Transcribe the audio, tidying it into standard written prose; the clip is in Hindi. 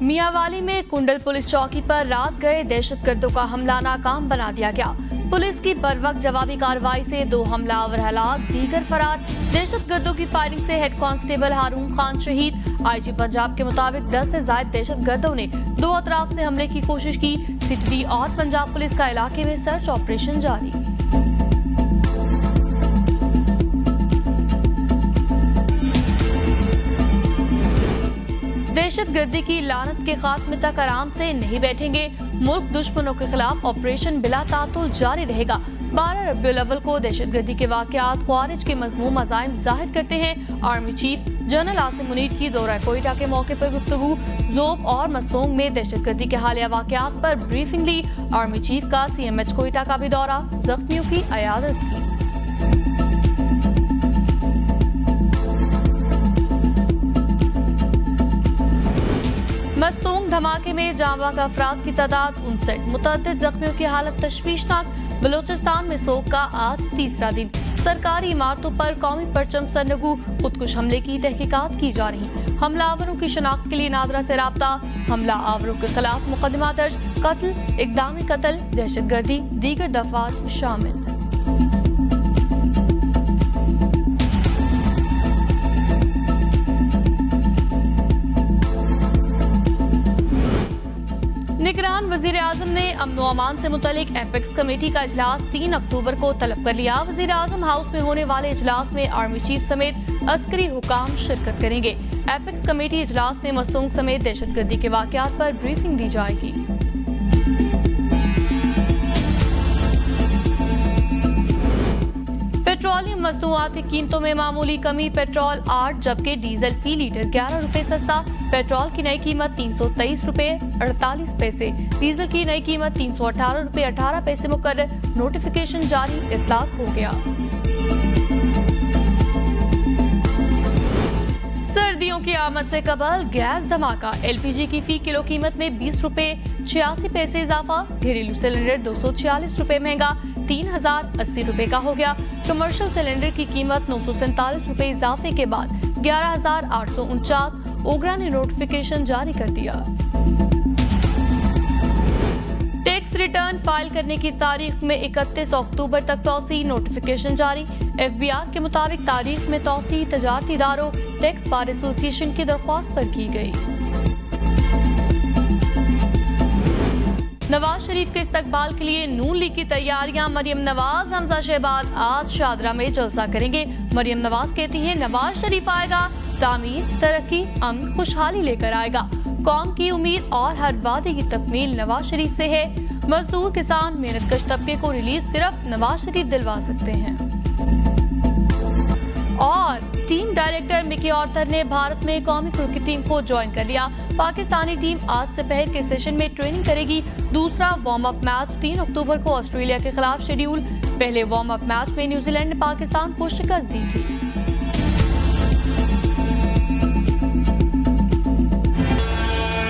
मियांवाली में कुंडल पुलिस चौकी पर रात गए दहशतगर्दों का हमला नाकाम बना दिया गया। पुलिस की बरवक्त जवाबी कार्रवाई से 2 हमलावर हलाक, दीगर फरार। दहशतगर्दों की फायरिंग से हेड कांस्टेबल हारून खान शहीद। आईजी पंजाब के मुताबिक 10 से ज्यादा दहशतगर्दों ने 2 अतराफ से हमले की कोशिश की। सिटी और पंजाब पुलिस का इलाके में सर्च ऑपरेशन जारी। दहशतगर्दी की लानत के खात्मे तक आराम से नहीं बैठेंगे। मुल्क दुश्मनों के खिलाफ ऑपरेशन बिला तातुल जारी रहेगा। 12 रबीउल अव्वल को दहशतगर्दी के वाकयात ख्वारिज के मज़मूम अज़ाइम जाहिर करते हैं। Army chief general Asim Munir की दौरा कोयटा के मौके पर गुफ्तगू। ज़ोब और मस्तोंग में दहशतगर्दी के हालिया वाकयात पर ब्रीफिंग ली। आर्मी चीफ का CMH कोयटा का भी दौरा, जख्मियों की अयादत की। मस्तूंग धमाके में जांबा का अफराद की तादाद 59, मुतअद्दिद जख्मियों की हालत तशवीशनाक। बलोचिस्तान में सोग का आज तीसरा दिन। सरकारी इमारतों पर कौमी परचम सरनगू, खुदकुश हमले की तहकीकात की जा रही। हमलावरों की शनाख्त के लिए नादरा से राब्ता। हमला आवरों के खिलाफ मुकदमा दर्ज। कत्ल, इक़दामी कत्ल, दहशतगर्दी, दीगर दफात शामिल। निगरान वजीर आजम ने अमन व अमान से मुतल्लिक एपेक्स कमेटी का इजलास 3 अक्टूबर को तलब कर लिया। वजीर आजम हाउस में होने वाले इजलास में आर्मी चीफ समेत अस्करी हुकाम शिरकत करेंगे। एपेक्स कमेटी इजलास में मस्तूंग समेत दहशतगर्दी के वाकयात पर ब्रीफिंग दी जाएगी। पेट्रोलियम मसनूआत की कीमतों में मामूली कमी। पेट्रोल 8 जबकि डीजल फी लीटर 11 रुपए सस्ता। पेट्रोल की नई कीमत 323 रुपए 48 पैसे। डीजल की नई कीमत 318 रुपए 18 पैसे मुकर्रर। नोटिफिकेशन जारी, इतलाक हो गया। सर्दियों की आमद से कबल गैस धमाका। LPG की फी किलो कीमत में 20 रुपए 86 पैसे इजाफा। घरेलू सिलेंडर 246 रुपए महंगा 3080 रुपए का हो गया। कमर्शियल सिलेंडर की कीमत 947 रुपए इजाफे के बाद 11849। ओगरा ने नोटिफिकेशन जारी कर दिया। टैक्स रिटर्न फाइल करने की तारीख में 31 अक्टूबर तक तौसी, नोटिफिकेशन जारी। FBR के मुताबिक तारीख में तौसी तजारती इदारों टैक्स बार एसोसिएशन की दरख्वास्त पर की गई। नवाज शरीफ के इस्तकबाल के लिए नून लीग की तैयारियां। मरियम नवाज, हमजा शहबाज आज शादरा में जलसा करेंगे। मरियम नवाज कहती हैं नवाज शरीफ आएगा, तामीर, तरक्की, अमन, खुशहाली लेकर आएगा। कौम की उम्मीद और हर वादे की तकमील नवाज शरीफ से है। मजदूर, किसान, मेहनतकश तबके को रिलीज सिर्फ नवाज शरीफ दिलवा सकते हैं। और टीम डायरेक्टर मिकी ऑर्थर ने भारत में कौमी क्रिकेट टीम को ज्वाइन कर लिया। पाकिस्तानी टीम आज दोपहर के सेशन में ट्रेनिंग करेगी। दूसरा वार्म अप मैच 3 अक्टूबर को ऑस्ट्रेलिया के खिलाफ शेड्यूल। पहले वार्म अप मैच में न्यूजीलैंड ने पाकिस्तान को शिकस्त दी थी।